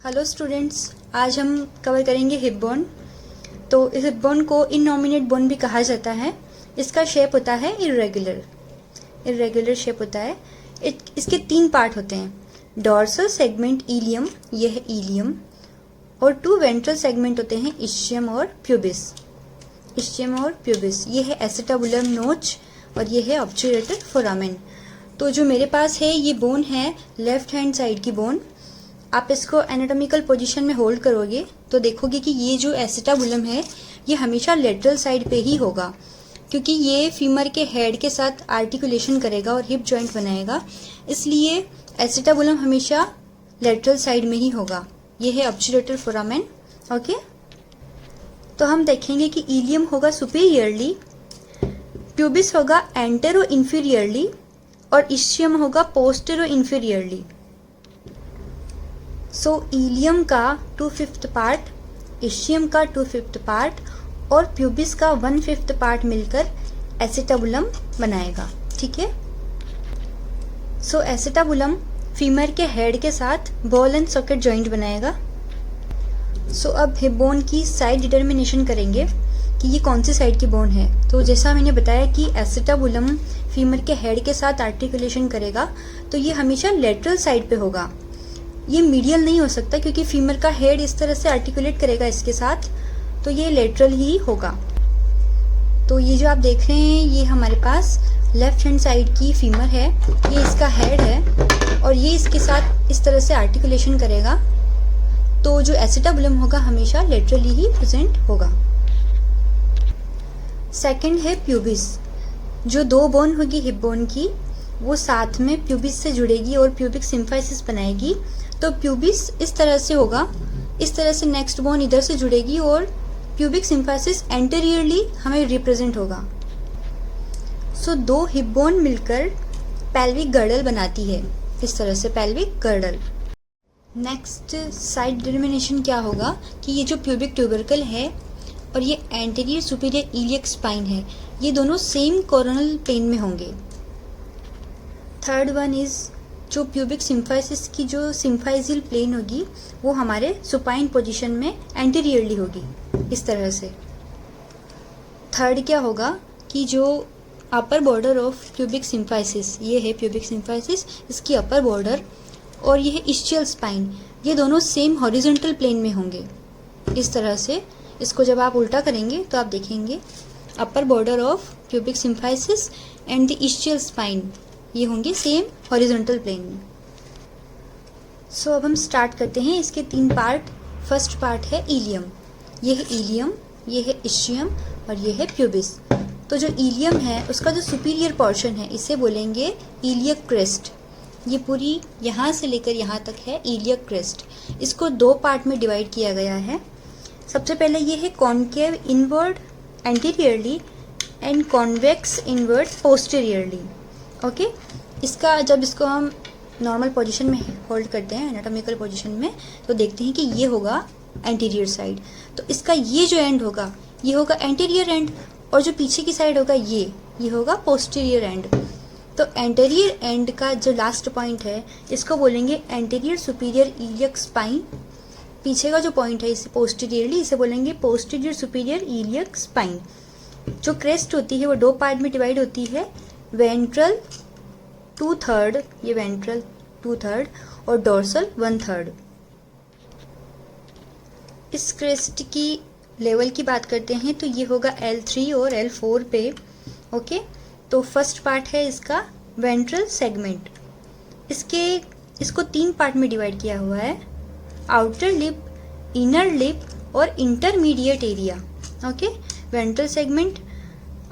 Hello students, आज हम cover करेंगे हिप बोन। तो इस हिप बोन को इननॉमिनेट बोन भी कहा जाता है। इसका शेप होता है इरेगुलर शेप होता है। इसके 3 पार्ट होते हैं, डॉर्सल सेगमेंट इलियम, यह है इलियम, और 2 वेंट्रल सेगमेंट होते हैं, इस्चियम और प्यूबिस। ये है एसिटाबुलम नोच और ये है ऑब्चुरेटर फोरामेन। तो जो मेरे पास है ये बोन है लेफ्ट हैंड साइड की बोन। आप इसको एनाटॉमिकल पोजीशन में होल्ड करोगे तो देखोगे कि ये जो एसिटाबुलम है ये हमेशा लेटरल साइड पे ही होगा, क्योंकि ये फीमर के हेड के साथ आर्टिकुलेशन करेगा और हिप जॉइंट बनाएगा, इसलिए एसिटाबुलम हमेशा लेटरल साइड में ही होगा। ये है ऑब्चुरेटर फोरामेन। ओके, तो हम देखेंगे कि इलियम होगा सुपीरियरली, प्यूबिस होगा एंटेरो इंफीरियरली और इस्चियम होगा पोस्टेरो इंफीरियरली। सो इलियम का 2/5 पार्ट, इस्चियम का 2/5 पार्ट और प्यूबिस का 1/5 पार्ट मिलकर एसिटाबुलम बनाएगा। ठीक है, सो एसिटाबुलम फीमर के हेड के साथ बॉल एंड सॉकेट जॉइंट बनाएगा। सो अब हिप बोन की साइड डिटर्मिनेशन करेंगे कि ये कौन सी साइड की बोन है। तो जैसा मैंने बताया कि एसिटाबुलम फीमर के हेड के साथ आर्टिकुलेशन करेगा तो ये हमेशा लेटरल साइड पे होगा, ये मीडियल नहीं हो सकता, क्योंकि फीमर का हेड इस तरह से आर्टिकुलेट करेगा इसके साथ, तो ये लेटरल ही होगा। तो ये जो आप देख रहे हैं ये हमारे पास लेफ्ट हैंड साइड की फीमर है, ये इसका हेड है और ये इसके साथ इस तरह से आर्टिकुलेशन करेगा, तो जो एसिटाबुलम होगा हमेशा लेटरली ही प्रेजेंट होगा। सेकंड है प्यूबिस। जो 2 बोन होगी हिप बोन की वो साथ में प्यूबिस से जुड़ेगी और प्यूबिक सिम्फाइसिस बनाएगी। तो प्यूबिस इस तरह से होगा, इस तरह से नेक्स्ट बोन इधर से जुड़ेगी और प्यूबिक सिम्फाइसिस एंटेरियरली हमें रिप्रेजेंट होगा। सो 2 हिप बोन मिलकर पेल्विक गर्डल बनाती है, इस तरह से pelvic girdle. Next side determination क्या होगा कि ये जो प्यूबिक ट्यूबरकल है और ये एंटीरियर सुपीरियर इलियक स्पाइन है, ये दोनों सेम कोरोनल प्लेन में होंगे। थर्ड वन इज जो प्यूबिक सिम्फाइसिस की जो सिम्फाइजियल प्लेन होगी वो हमारे सुपाइन पोजीशन में एंटीरियरली होगी, इस तरह से। थर्ड क्या होगा कि जो upper border of pubic symphysis, ये है प्यूबिक सिम्फाइसिस, इसकी अपर बॉर्डर और ये है इस्चियल स्पाइन, ये दोनों सेम हॉरिजॉन्टल प्लेन में होंगे, इस तरह से। इसको जब आप उल्टा करेंगे तो आप देखेंगे upper border of pubic symphysis and the ischial spine, ये होंगे सेम हॉरिजॉन्टल प्लेन में। सो अब हम स्टार्ट करते हैं इसके 3 पार्ट। फर्स्ट पार्ट है इलियम, ये है इलियम, ये है इस्चियम और ये है प्यूबिस। तो जो इलियम है उसका जो सुपीरियर पोर्शन है इसे बोलेंगे इलियक क्रेस्ट। ये पूरी यहाँ से लेकर यहाँ तक है इलियक क्रेस्ट। इसको 2 पार्ट में डिवाइड किया गया है। सबसे पहले ये है concave inward anteriorly and convex inward posteriorly. Okay, इसका जब इसको हम नॉर्मल पोजीशन में होल्ड करते हैं, एनाटॉमिकल पोजीशन में, तो देखते हैं कि ये होगा एंटीरियर साइड। तो इसका ये जो एंड होगा ये होगा एंटीरियर एंड, और जो पीछे की साइड होगा ये होगा पोस्टीरियर एंड। तो एंटीरियर एंड का जो लास्ट पॉइंट है इसको बोलेंगे एंटीरियर सुपीरियर इलियक स्पाइन। पीछे का जो पॉइंट है इसे पोस्टीरियरली, इसे बोलेंगे पोस्टीरियर सुपीरियर इलियक स्पाइन। जो क्रेस्ट होती है वो 2 पार्ट में डिवाइड होती है, वेंट्रल 2/3, ये वेंट्रल 2/3 और डोर्सल 1/3। इस क्रेस्ट की लेवल की बात करते हैं तो ये होगा L3 और L4 पे। ओके, तो फर्स्ट पार्ट है इसका वेंट्रल सेगमेंट। इसको 3 पार्ट में डिवाइड किया हुआ है, आउटर लिप, इनर लिप और intermediate area. Okay, ventral segment,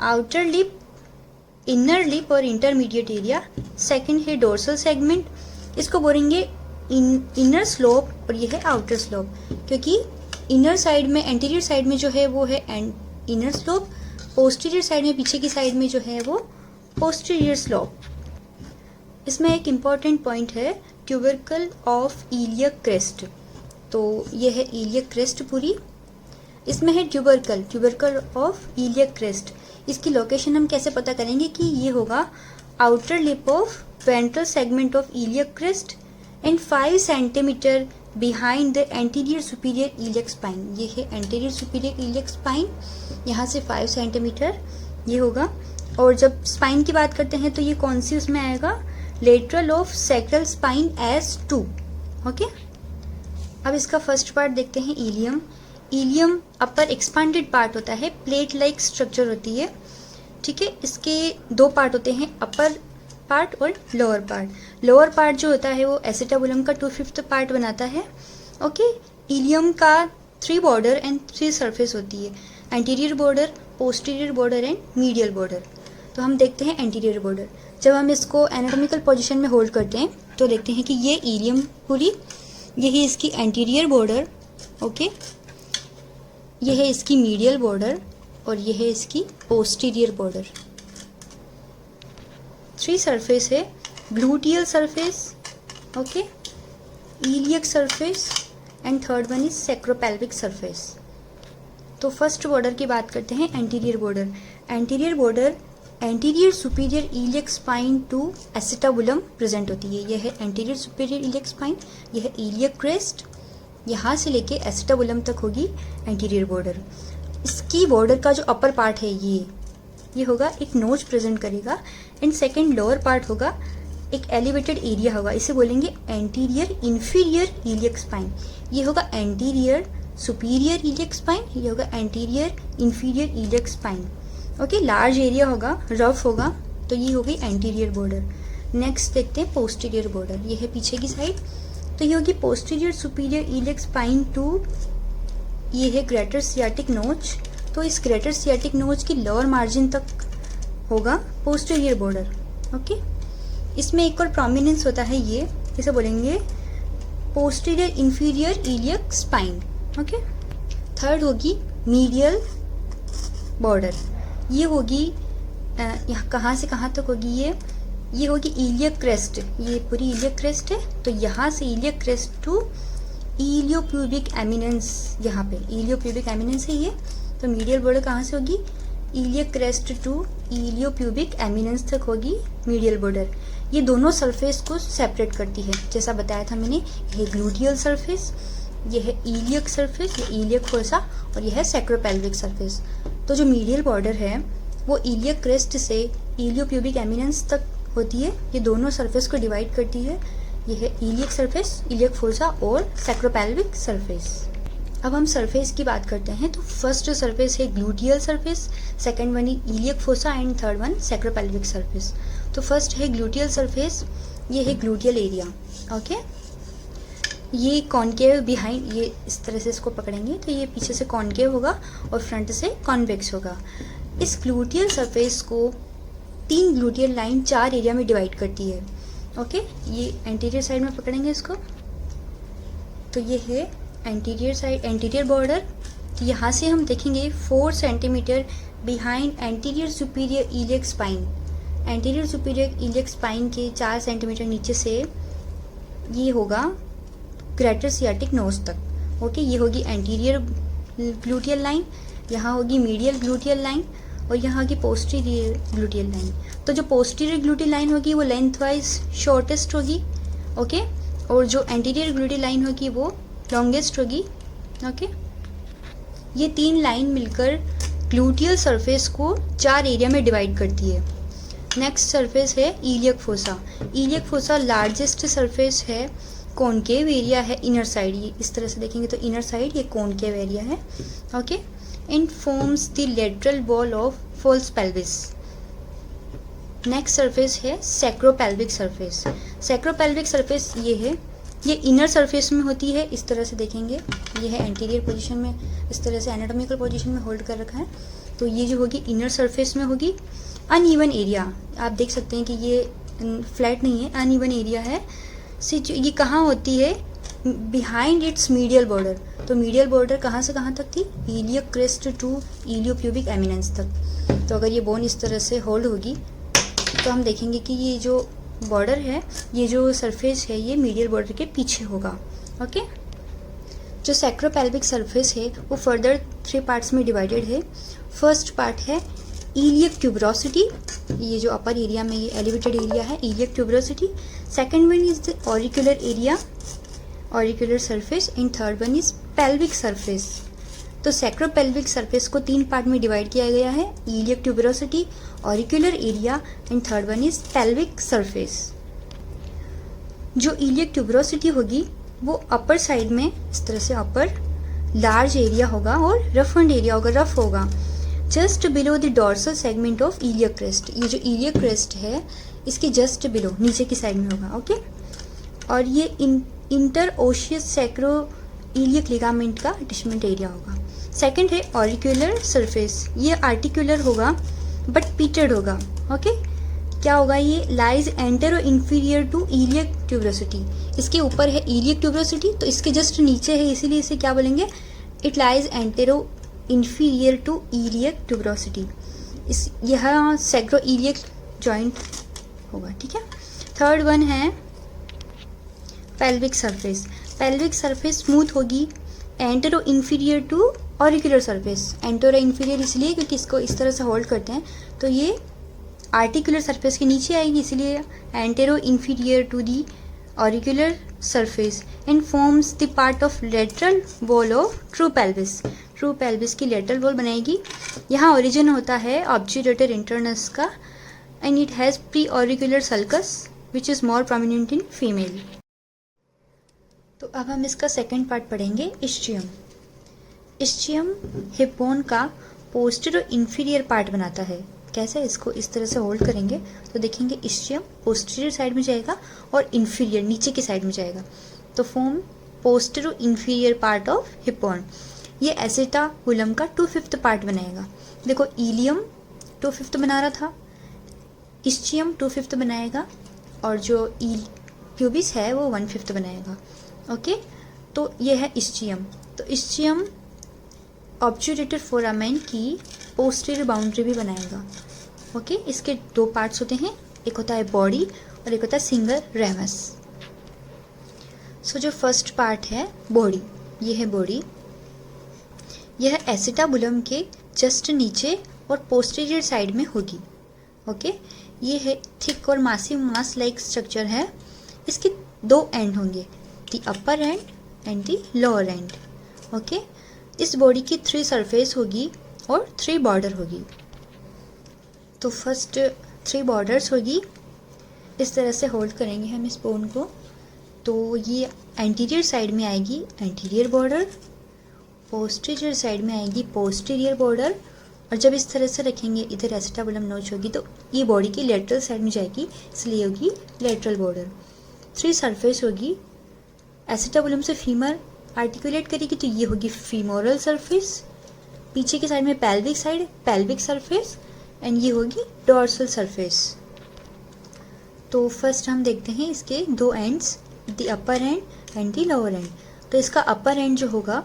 outer lip, inner lip और इंटरमीडिएट एरिया। सेकंड है डोर्सल सेगमेंट, इसको बोलेंगे इनर स्लोप और ये है आउटर स्लोप, क्योंकि इनर साइड में, एंटीरियर साइड में जो है वो है इनर स्लोप, पोस्टीरियर साइड में, पीछे की साइड में जो है वो पोस्टीरियर स्लोप। इसमें एक इम्पॉर्टेंट पॉइंट है ट्यूबरकल ऑफ इलियक क्रेस्ट। तो ये है इलियक क्रेस्ट पूरी, इसमें है ट्यूबरकल ऑफ इलियक क्रेस्ट। इसकी लोकेशन हम कैसे पता करेंगे कि ये होगा outer lip of ventral segment of iliac crest and 5 centimetre behind the anterior superior iliac spine. ये है एंटीरियर सुपीरियर ईलियक स्पाइन, यहाँ से 5 सेंटीमीटर ये होगा। और जब स्पाइन की बात करते हैं तो ये कौन सी उसमें आएगा, lateral of sacral spine edge 2। Okay, अब इसका फर्स्ट पार्ट देखते हैं, ilium. Ilium upper expanded part होता है, प्लेट लाइक स्ट्रक्चर होती है, ठीक है। इसके 2 पार्ट होते हैं, अपर पार्ट और लोअर पार्ट। लोअर पार्ट जो होता है वो एसिटाबुलम का 2/5 पार्ट बनाता है। ओके, इलियम का 3 बॉर्डर एंड 3 सरफेस होती है, anterior border, posterior border and medial border. तो हम देखते हैं एंटीरियर बॉर्डर। जब हम इसको एनाटॉमिकल पोजीशन में होल्ड करते हैं तो देखते हैं कि ये इलियम पूरी, यही इसकी एंटीरियर बॉर्डर, ओके, ये है इसकी मीडियल बॉर्डर और ये है इसकी पोस्टीरियर बॉर्डर। 3 सरफेस है, gluteal surface, okay, iliac surface and third one is sacropelvic surface. तो फर्स्ट बॉर्डर की बात करते हैं, anterior border. Anterior border anterior superior iliac spine to acetabulum present होती है। यह है एंटीरियर सुपीरियर ईलियक स्पाइन, यह है ईलियक क्रेस्ट, यहाँ से लेके एसिटाबुलम तक होगी एंटीरियर बॉर्डर। इसकी बॉर्डर का जो अपर पार्ट है ये होगा, एक नोच प्रेजेंट करेगा, एंड सेकेंड लोअर पार्ट होगा, एक एलिवेटेड एरिया होगा, इसे बोलेंगे एंटीरियर इन्फीरियर ईलियक स्पाइन। ये होगा एंटीरियर सुपीरियर ईलियक स्पाइन, ये होगा anterior inferior iliac spine. Okay, large area होगा, रफ होगा, तो ये होगी एंटीरियर बॉर्डर। नेक्स्ट देखते हैं पोस्टीरियर बॉर्डर, ये है पीछे की साइड, तो ये होगी posterior superior iliac spine to, ये है ग्रेटर सियाटिक नोच, तो इस ग्रेटर सियाटिक नोच की लोअर मार्जिन तक होगा पोस्टीरियर बॉर्डर। ओके, इसमें एक और प्रोमिनेंस होता है, ये इसे बोलेंगे posterior inferior iliac spine. Okay, third होगी मीडियल बॉर्डर, ये होगी यहाँ कहाँ से कहाँ तक होगी, ये होगी ईलियक क्रेस्ट, ये पूरी ईलियक क्रेस्ट है, तो यहाँ से ईलियक क्रेस्ट टू इलियोप्यूबिक एमिनेंस, यहाँ पे इलियोप्यूबिक एमिनेंस है ये, तो मीडियल बॉर्डर कहाँ से होगी, ईलियक क्रेस्ट टू इलियोप्यूबिक एमिनेंस तक होगी मीडियल बॉर्डर। ये दोनों सरफेस को सेपरेट करती है, जैसा बताया था मैंने, ये ग्लूटियल सरफेस, ये है ईलियक सरफेस, ये ईलियक फोसा, और ये है सैक्रोपेल्विक सरफेस। तो जो मीडियल बॉर्डर है वो ईलियक क्रेस्ट से इलियोप्यूबिक एमिनेंस तक होती है, ये दोनों सरफेस को डिवाइड करती है। ये है ईलियक सरफेस, ईलियक फोसा और सैक्रोपेल्विक सरफेस। अब हम सरफेस की बात करते हैं, तो फर्स्ट सरफेस है gluteal surface, second one iliac fossa and third one sacropelvic surface. तो फर्स्ट है ग्लूटियल सरफेस, ये है ग्लूटियल एरिया। ओके, ये कॉनकेव बिहाइंड, ये इस तरह से इसको पकड़ेंगे तो ये पीछे से कॉनकेव होगा और फ्रंट से कॉन्वेक्स होगा। इस ग्लूटियल सरफेस को 3 ग्लूटियल लाइन 4 एरिया में डिवाइड करती है। ओके, ये एंटीरियर साइड में पकड़ेंगे इसको, तो ये है एंटीरियर साइड, एंटीरियर बॉर्डर। तो यहाँ से हम देखेंगे 4 centimetre behind anterior superior iliac spine, anterior superior iliac spine के 4 सेंटीमीटर नीचे से ये होगा ग्रेटर सियाटिक नोज तक। ओके, ये होगी एंटीरियर ग्लूटियल लाइन, यहाँ होगी मीडियल ग्लूटियल लाइन और यहाँ होगी पोस्टीरियर ग्लूटियल लाइन। तो जो पोस्टीरियर ग्लूटियल लाइन होगी वो लेंथ वाइज शॉर्टेस्ट होगी, ओके, और जो एंटीरियर ग्लूटियल लाइन होगी वो लॉन्गेस्ट होगी। ओके, ये 3 लाइन मिलकर ग्लूटियल सरफेस को 4 एरिया में डिवाइड करती है। नेक्स्ट सरफेस है iliac fossa. Iliac fossa largest surface है, कॉनकेव एरिया है इनर साइड, ये इस तरह से देखेंगे तो इनर साइड ये कॉनकेव एरिया है। Okay, and forms the lateral wall of false pelvis. Next surface है सैक्रोपेल्विक सरफेस। सैक्रोपेल्विक सरफेस ये है, ये इनर सरफेस में होती है, इस तरह से देखेंगे, ये है एंटीरियर पोजीशन में, इस तरह से एनाटॉमिकल पोजीशन में होल्ड कर रखा है, तो ये जो होगी इनर सरफेस में होगी। अनइवन एरिया आप देख सकते हैं कि ये फ्लैट नहीं है, अनइवन एरिया है। ये कहाँ होती है, बिहाइंड इट्स मीडियल बॉर्डर। तो मीडियल बॉर्डर कहाँ से कहाँ तक थी, ईलियक क्रेस्ट टू इलियोप्यूबिक एमिनेंस तक। तो अगर ये बोन इस तरह से होल्ड होगी तो हम देखेंगे कि ये जो बॉर्डर है, ये जो सरफेस है, ये मीडियल बॉर्डर के पीछे होगा। ओके, जो सैक्रोपेल्विक सरफेस है वो फर्दर 3 पार्ट्स में डिवाइडेड है। फर्स्ट पार्ट है ईलियक ट्यूबरोसिटी, ये जो अपर एरिया में ये एलिवेटेड एरिया है, iliac tuberosity. Second one is the auricular area, auricular surface and third one is pelvic surface. तो सैक्रोपेल्विक सरफेस को 3 पार्ट में डिवाइड किया गया है, iliac tuberosity, auricular area and third one is pelvic surface. जो iliac tuberosity होगी वो upper side में इस तरह से अपर लार्ज एरिया होगा और रफन्ड एरिया होगा, रफ होगा, just below the dorsal segment of iliac crest. ये जो इलियक क्रेस्ट है इसके जस्ट बिलो नीचे की साइड में होगा, ओके। और ये interosseous sacroiliac ligament का अटैचमेंट एरिया होगा। सेकंड है ऑरिकुलर सरफेस, ये आर्टिकुलर होगा बट पीटेड होगा, ओके। क्या होगा, ये lies entero inferior to iliac tuberosity. इसके ऊपर है इलियक ट्यूबरोसिटी तो इसके जस्ट नीचे है, इसीलिए इसे क्या बोलेंगे, it lies entero inferior to iliac tuberosity. इस यह सैक्रो इलियक जॉइंट होगा, ठीक है। थर्ड वन है pelvic surface. Pelvic surface smooth होगी, antero inferior to auricular surface. Antero inferior इसलिए क्योंकि इसको इस तरह से होल्ड करते हैं, तो ये आर्टिकुलर सरफेस के नीचे आएगी, इसलिए entero inferior to the auricular surface and forms the part of lateral wall of true pelvis. True pelvis की लेटरल वॉल बनाएगी। यहाँ ओरिजिन होता है ऑब्ट्यूरेटर इंटरनस का and it has preauricular sulcus which is more prominent in female. तो अब हम इसका सेकेंड पार्ट पढ़ेंगे, इस्चियम। इस्चियम हिप बोन का पोस्टीरियर और इंफीरियर पार्ट बनाता है। कैसे, इसको इस तरह से होल्ड करेंगे तो देखेंगे इस्चियम पोस्टीरियर साइड में जाएगा और इंफीरियर नीचे की साइड में जाएगा, तो form posterior inferior part of hip bone. ये एसिटाबुलम का 2/5 पार्ट बनाएगा। देखो इलियम 2/5 बना रहा था, इस्चियम 2/5 बनाएगा और जो प्यूबिस है वो 1/5 बनाएगा, ओके। तो ये है इस्चियम। तो इस्चियम ऑब्ट्यूरेटर फोरामेन की पोस्टीरियर बाउंड्री भी बनाएगा, ओके। इसके 2 पार्ट्स होते हैं, एक होता है बॉडी और एक होता है सिंगल रेमस। सो जो फर्स्ट पार्ट है बॉडी, ये है बॉडी। यह एसिटाबुलम के जस्ट नीचे और पोस्टीरियर साइड में होगी, ओके। ये है थिक और मासिव मास लाइक स्ट्रक्चर है। इसके 2 एंड होंगे, the upper and and the lower and, okay. इस बॉडी की 3 सरफेस होगी और 3 बॉर्डर होगी। तो फर्स्ट 3 बॉर्डर्स होगी, इस तरह से होल्ड करेंगे हम इस बोन को। तो ये एंटीरियर साइड में आएगी एंटीरियर बॉर्डर, पोस्टीरियर साइड में आएगी पोस्टीरियर बॉर्डर, और जब इस तरह से रखेंगे इधर एसिटाबुलम नोच होगी तो ये बॉडी की लेटरल साइड में जाएगी, इसलिए होगी लेटरल बॉर्डर। 3 सरफेस होगी, एसिटाबुलम से फीमर आर्टिकुलेट करेगी तो ये होगी फीमोरल सरफेस, पीछे की साइड में pelvic side pelvic surface and ये होगी डॉर्सल सरफेस। तो फर्स्ट हम देखते हैं इसके 2 ends, the upper and and the lower and. तो इसका अपर एंड जो होगा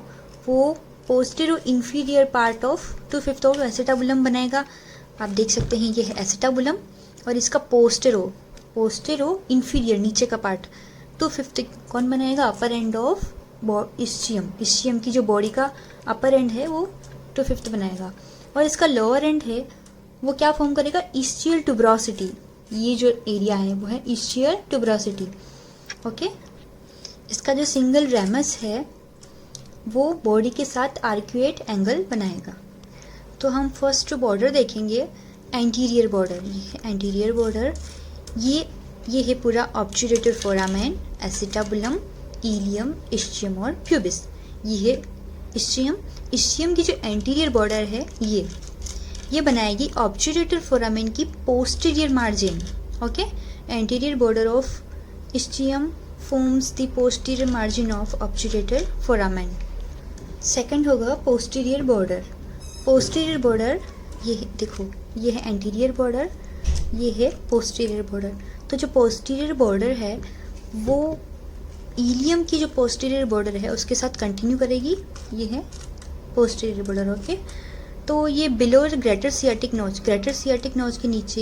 वो posterior inferior part of 2/5 of acetabulum बनाएगा। आप देख सकते हैं ये है एसिटाबुलम और इसका पोस्टीरियर इंफीरियर नीचे का पार्ट 2/5 कौन बनाएगा, अपर एंड ऑफ इस्चियम। इस्चियम की जो बॉडी का अपर एंड है वो 2/5 बनाएगा और इसका लोअर एंड है वो क्या फॉर्म करेगा, इस्चियल ट्यूबरोसिटी। ये जो एरिया है वो है इस्चियल ट्यूबरोसिटी, ओके। इसका जो सिंगल रेमस है वो बॉडी के साथ आर्क्यूएट एंगल बनाएगा। तो हम फर्स्ट बॉर्डर देखेंगे, एंटीरियर बॉर्डर। ये है एंटीरियर बॉर्डर, ये है पूरा obturator foramen, acetabulum, ilium, ischium और प्यूबिस। ये है इस्चियम। इस्चियम की जो एंटीरियर बॉर्डर है ये बनाएगी ऑब्ट्यूरेटर फोरामेन की posterior margin, okay. Anterior border of ischium forms the posterior margin of obturator foramen. Second होगा पोस्टीरियर बॉर्डर। पोस्टीरियर बॉर्डर ये देखो, ये है एंटीरियर बॉर्डर, ये है पोस्टीरियर बॉर्डर। तो जो पोस्टीरियर बॉर्डर है वो इलियम की जो पोस्टीरियर बॉर्डर है उसके साथ कंटिन्यू करेगी, ये है पोस्टीरियर बॉर्डर, ओके। तो ये below greater sciatic notch, greater sciatic notch के नीचे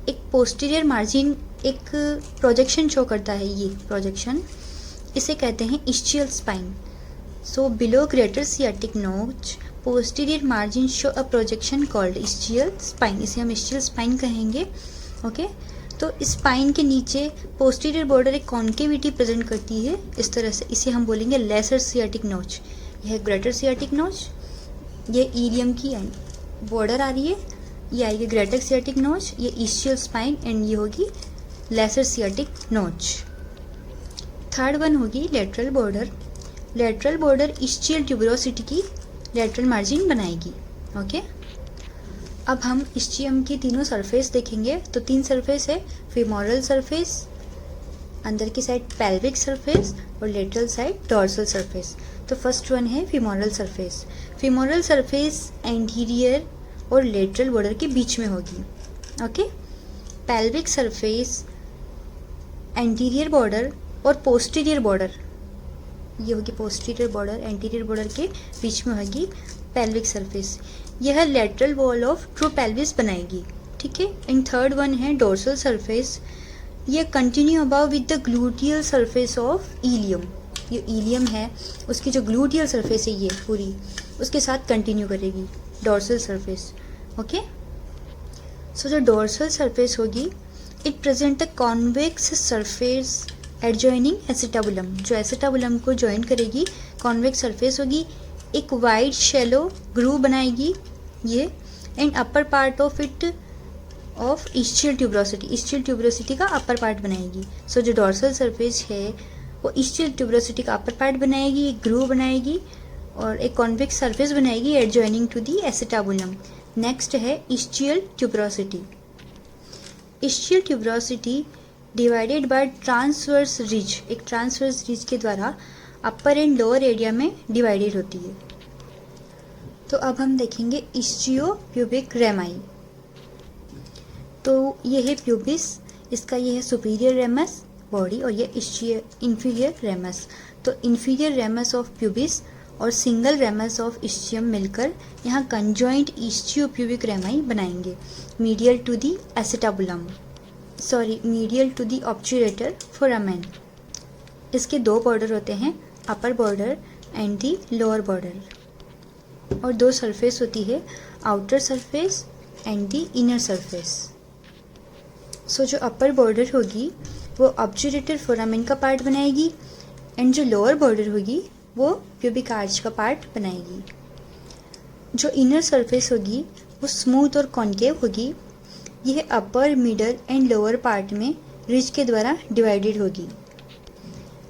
एक पोस्टीरियर मार्जिन, एक प्रोजेक्शन शो करता है, ये प्रोजेक्शन इसे कहते हैं ischial spine. So below greater sciatic notch posterior margin show a projection called ischial spine, इसे हम इस्चियल स्पाइन कहेंगे, ओके। तो स्पाइन के नीचे पोस्टीरियर बॉर्डर एक कॉन्केविटी प्रेजेंट करती है इस तरह से, इसे हम बोलेंगे लेसर सियाटिक नोच। यह ग्रेटर सियाटिक नोच, ये इलियम की बॉर्डर आ रही है, ये आएगी ग्रेटर सियाटिक नोच, ये इस्चियल स्पाइन एंड ये होगी लेसर सियाटिक नोच। थर्ड वन होगी lateral border. Lateral border ischial tuberosity की लेटरल मार्जिन बनाएगी। ओके, अब हम इस्चियम की तीनों सरफेस देखेंगे। तो 3 सरफेस है, फीमोरल सरफेस, अंदर की साइड पेल्विक सरफेस और लेटरल साइड डॉर्सल सरफेस। तो फर्स्ट वन है femoral surface. Femoral surface anterior और लेटरल बॉर्डर के बीच में होगी। Okay, pelvic surface anterior border और पोस्टीरियर बॉर्डर, ये होगी पोस्टीरियर बॉर्डर, एंटीरियर बॉर्डर के बीच में होगी पेल्विक सरफेस। यह lateral wall of true pelvis बनाएगी। ठीक है। एंड थर्ड वन है डोर्सल सरफेस। ये continue above with the gluteal surface of ilium. ये इलियम है उसकी जो ग्लूटियल सरफेस है ये पूरी उसके साथ कंटिन्यू करेगी डोर्सल सरफेस। ओके, सो जो डोर्सल सरफेस होगी it present a convex surface adjoining acetabulum. जो एसिटाबुलम को ज्वाइन करेगी कॉन्वेक्स सरफेस होगी, एक वाइड शैलो ग्रूव बनाएगी ये, and upper part of it of ischial tuberosity, ischial tuberosity का अपर पार्ट बनाएगी। सो जो डोर्सल सरफेस है वो इस्चियल ट्यूबरोसिटी का अपर पार्ट बनाएगी, एक ग्रूव बनाएगी और एक कॉन्वेक्स सरफेस बनाएगी adjoining to the acetabulum. Next है ischial tuberosity. Ischial tuberosity divided by transverse ridge, एक ट्रांसवर्स रिज के द्वारा अपर एंड लोअर एरिया में डिवाइडेड होती है। तो अब हम देखेंगे इस्चियो प्यूबिक रेमाई। तो ये है प्यूबिस, इसका ये है सुपीरियर रेमस बॉडी और ये इस्चियो इंफीरियर रेमस। तो इंफीरियर रेमस ऑफ प्यूबिस और सिंगल रेमस ऑफ इस्चियम मिलकर यहाँ कंजॉइंट इस्चियो प्यूबिक रेमाई बनाएंगे medial to the acetabulum, sorry medial to the obturator foramen. इसके 2 बॉर्डर होते हैं, upper border and the lower border, और 2 surface होती है, outer surface and the inner surface. So जो अपर बॉर्डर होगी वो ऑब्चुरेटर फोरामेन का पार्ट बनाएगी एंड जो लोअर बॉर्डर होगी वो प्यूबिक आर्च का पार्ट बनाएगी। जो इनर सरफेस होगी वो स्मूथ और कॉन्केव होगी, यह upper middle and lower part में रिज के द्वारा डिवाइडेड होगी।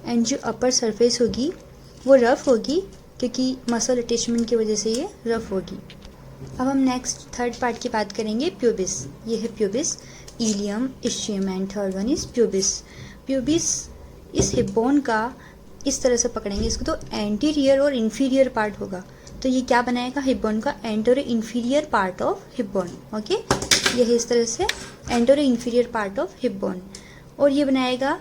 एंड जो अपर सरफेस होगी वो रफ होगी क्योंकि मसल अटैचमेंट की वजह से ये रफ होगी। अब हम नेक्स्ट थर्ड पार्ट की बात करेंगे प्यूबिस। ये है pubis, ilium, ischium and third one is pubis. Pubis इस हिप बोन का इस तरह से पकड़ेंगे इसको तो एंटीरियर और इन्फीरियर पार्ट होगा। तो ये क्या बनाएगा हिप बोन का anterior inferior part of hip bone. Okay, ये है इस तरह से anterior inferior part of hip bone, और ये बनाएगा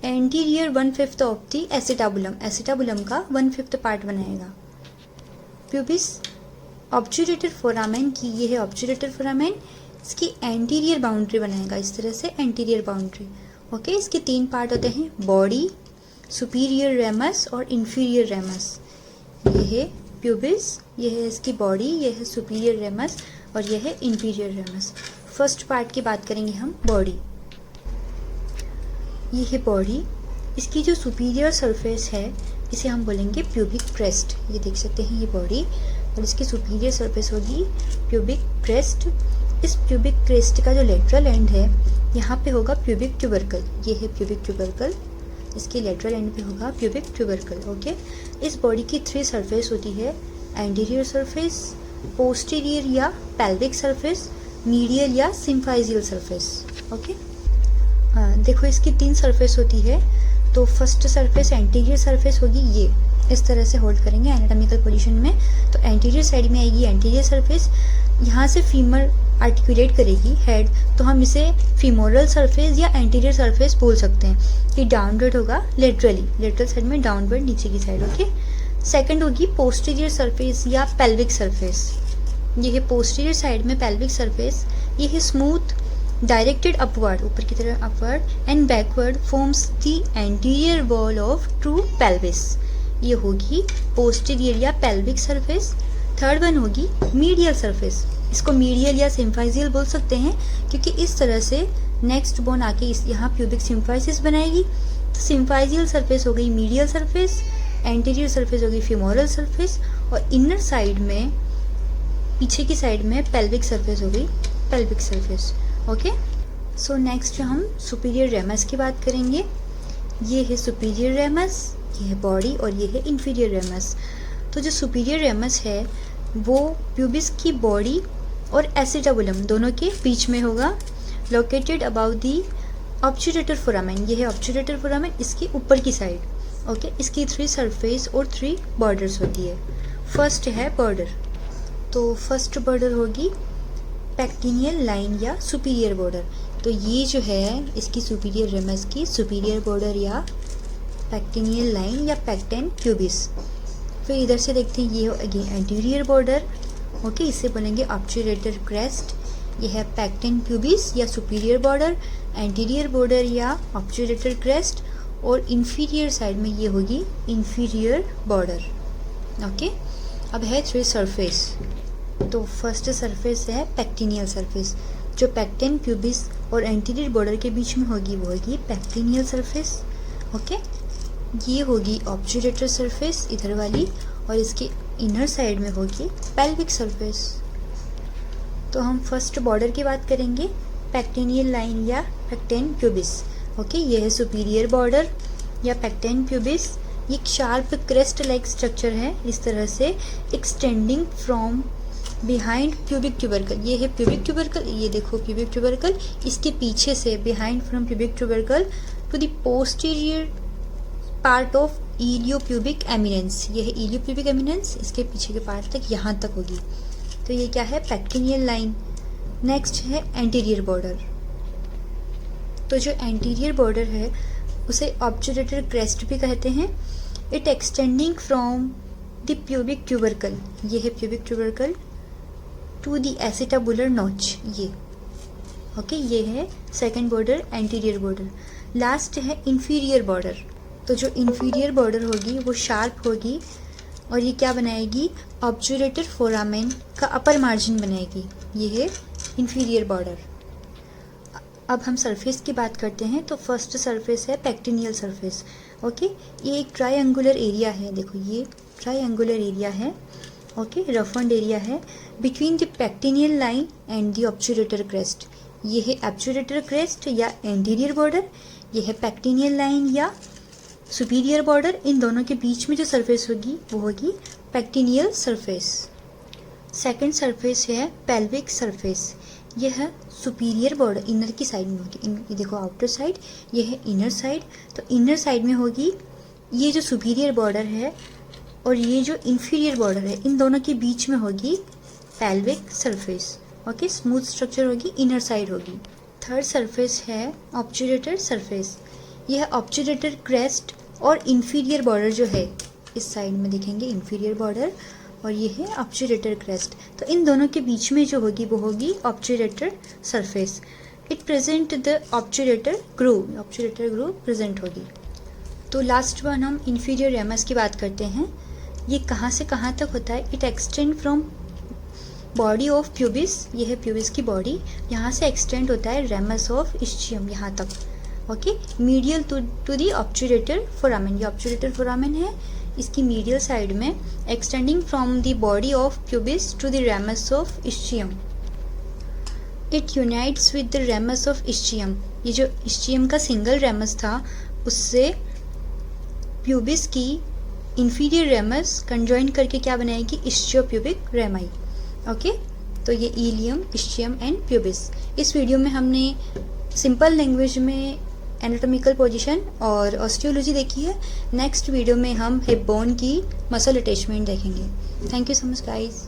anterior 1/5 of the acetabulum, acetabulum का 1/5 पार्ट बनाएगा। प्यूबिस ऑब्चुरेटर फोरामेन की, ये है ऑब्चुरेटर फोरामेन, इसकी एंटीरियर बाउंड्री बनाएगा इस तरह से एंटीरियर बाउंड्री। ओके, इसके 3 पार्ट होते हैं, बॉडी, सुपीरियर रेमस और इन्फीरियर रेमस। ये है प्यूबिस, ये है इसकी बॉडी, ये है सुपीरियर रेमस और ये है इन्फीरियर रेमस। फर्स्ट पार्ट की बात करेंगे हम बॉडी। ये है बॉडी, इसकी जो सुपीरियर सरफेस है इसे हम बोलेंगे प्यूबिक क्रेस्ट। ये देख सकते हैं ये बॉडी, और इसकी सुपीरियर सरफेस होगी प्यूबिक क्रेस्ट। इस प्यूबिक क्रेस्ट का जो लेटरल एंड है यहाँ पे होगा प्यूबिक ट्यूबरकल। ये है प्यूबिक ट्यूबरकल, इसके लेटरल एंड पे होगा प्यूबिक ट्यूबरकल। ओके, इस बॉडी की 3 सरफेस होती है, एंटीरियर सरफेस, पोस्टीरियर या पेल्विक सरफेस, मीडियल या सिम्फाइजियल सरफेस। ओके, हाँ देखो इसकी 3 सरफेस होती है। तो फर्स्ट सरफेस एंटीरियर सरफेस होगी, ये इस तरह से होल्ड करेंगे एनाटॉमिकल पोजीशन में। तो एंटीरियर साइड में आएगी एंटीरियर सरफेस, यहाँ से फीमर आर्टिकुलेट करेगी हेड, तो हम इसे फीमोरल सरफेस या एंटीरियर सरफेस बोल सकते हैं। ये डाउनवर्ड होगा लेटरली, लेटरल साइड में डाउनवर्ड नीचे की साइड। ओके, सेकंड होगी पोस्टीरियर सरफेस या पेल्विक सरफेस। ये है पोस्टीरियर साइड में पेल्विक सरफेस, ये है स्मूथ डायरेक्टेड अपवर्ड, ऊपर की तरफ upward and backward forms the anterior wall of true pelvis. ये होगी पोस्टीरियर या पेल्विक सरफेस। थर्ड वन होगी मीडियल सरफेस, इसको मीडियल या सिम्फाइजियल बोल सकते हैं क्योंकि इस तरह से नेक्स्ट बोन आके इस यहाँ प्यूबिक सिम्फाइसिस बनाएगी। तो सिम्फाइजियल सरफेस हो गई मीडियल सरफेस, एंटीरियर सरफेस हो गई फीमोरल सरफेस, और इनर साइड में पीछे की साइड में पेल्विक सरफेस हो गई pelvic surface. Okay, so next हम सुपीरियर रेमस की बात करेंगे। ये है सुपीरियर रेमस, ये है बॉडी, और ये है इंफीरियर रेमस। तो जो सुपीरियर रेमस है वो प्यूबिस की बॉडी और एसिटाबुलम दोनों के बीच में होगा, located about the obturator foramen. ये है ऑब्चुरेटर फोरामेन, इसकी ऊपर की साइड। ओके, इसकी 3 सरफेस और 3 बॉर्डर्स होती है। फर्स्ट है बॉर्डर, तो फर्स्ट बॉर्डर होगी पेक्टिनियल लाइन या सुपीरियर बॉर्डर। तो ये जो है इसकी सुपीरियर रेमस की सुपीरियर बॉर्डर या पेक्टिनियल लाइन या पेक्टेन प्यूबिस। फिर इधर से देखते हैं, ये हो अगेन एंटीरियर बॉर्डर। ओके, इससे बनेंगे ऑब्चुरेटर क्रेस्ट। ये है पेक्टेन प्यूबिस या सुपीरियर बॉर्डर, एंटीरियर बॉर्डर या ऑब्चुरेटर क्रेस्ट, और इंफीरियर साइड में ये होगी इंफीरियर बॉर्डर। ओके, अब है 3 सरफेस। तो फर्स्ट सरफेस है पेक्टिनियल सरफेस, जो पेक्टेन प्यूबिस और एंटीरियर बॉर्डर के बीच में होगी वो होगी पेक्टिनियल सरफेस। ओके, ये होगी ऑब्चुरेटर सरफेस इधर वाली, और इसके इनर साइड में होगी पेल्विक सरफेस। तो हम फर्स्ट बॉर्डर की बात करेंगे, पेक्टिनियल लाइन या पेक्टेन प्यूबिस। ओके, ये है सुपीरियर बॉर्डर या पेक्टेन प्यूबिस। ये एक शार्प क्रेस्ट लाइक स्ट्रक्चर है, इस तरह से extending from behind pubic tubercle. ये है प्यूबिक ट्यूबरकल, ये देखो प्यूबिक ट्यूबरकल, इसके पीछे से behind from pubic tubercle to the posterior part of iliopubic eminence. ये है इलियोप्यूबिक एमिनेंस, इसके पीछे के पार्ट तक यहाँ तक होगी। तो ये क्या है, पेक्टिनियल लाइन। नेक्स्ट है एंटीरियर बॉर्डर। तो जो एंटीरियर बॉर्डर है उसे ऑब्चुरेटर क्रेस्ट भी कहते हैं। It extending from the pubic tubercle, ये है pubic tubercle, to the acetabular notch. ये ओके, ये है second border anterior border. Last है इंफीरियर बॉर्डर। तो जो इंफीरियर बॉर्डर होगी वो शार्प होगी, और ये क्या बनाएगी, ऑब्चुरेटर फोरामेन का अपर मार्जिन बनाएगी। ये है इंफीरियर बॉर्डर। अब हम सरफेस की बात करते हैं। तो फर्स्ट सरफेस है पेक्टिनियल सरफेस। ओके, ये एक ट्रायंगुलर एरिया है, देखो ये ट्रायंगुलर एरिया है। ओके, रफन्ड एरिया है between the pectineal line and the obturator crest. ये है ऑब्चुरेटर क्रेस्ट या एंटीरियर बॉर्डर, ये है पेक्टिनियल लाइन या सुपीरियर बॉर्डर। इन दोनों के बीच में जो सरफेस होगी वो होगी पेक्टिनियल सरफेस। सेकंड सरफेस है पेल्विक सरफेस। यह है सुपीरियर बॉर्डर, इनर की साइड में होगी। ये देखो आउटर साइड, ये है इनर साइड। तो इनर साइड में होगी ये जो सुपीरियर बॉर्डर है, और ये जो इंफीरियर बॉर्डर है, इन दोनों के बीच में होगी pelvic surface. Okay, smooth structure होगी, इनर साइड होगी। थर्ड सरफेस है ऑब्चुरेटर सरफेस। यह ऑब्चुरेटर क्रेस्ट और इंफीरियर बॉर्डर जो है इस साइड में देखेंगे इंफीरियर बॉर्डर, और ये है ऑब्चुरेटर क्रेस्ट। तो इन दोनों के बीच में जो होगी वो होगी obturator surface. It present the obturator groove present होगी। तो लास्ट वन हम इंफीरियर रेमस की बात करते हैं। ये कहाँ से कहाँ तक होता है, it extend from body of pubis, ये है प्यूबिस की बॉडी, यहाँ से एक्सटेंड होता है रेमस ऑफ इस्चियम यहाँ तक। Okay, medial to the obturator foramen. ये ऑब्चुरेटर फोरामेन है, इसकी मीडियल साइड में extending from the body of pubis to the ramus of ischium. It unites with the ramus of ischium. ये जो ischium का single ramus था उससे pubis की इंफीरियर रेमस कंजॉइन करके क्या बनाएगी, इस्चियोप्यूबिक रेमाई। ओके, तो ये इलियम, इस्चियम एंड प्यूबिस। इस वीडियो में हमने सिंपल लैंग्वेज में एनाटॉमिकल पोजीशन और ऑस्टियोलॉजी देखी है। नेक्स्ट वीडियो में हम हिप बोन की मसल अटैचमेंट देखेंगे। Thank you so much guys.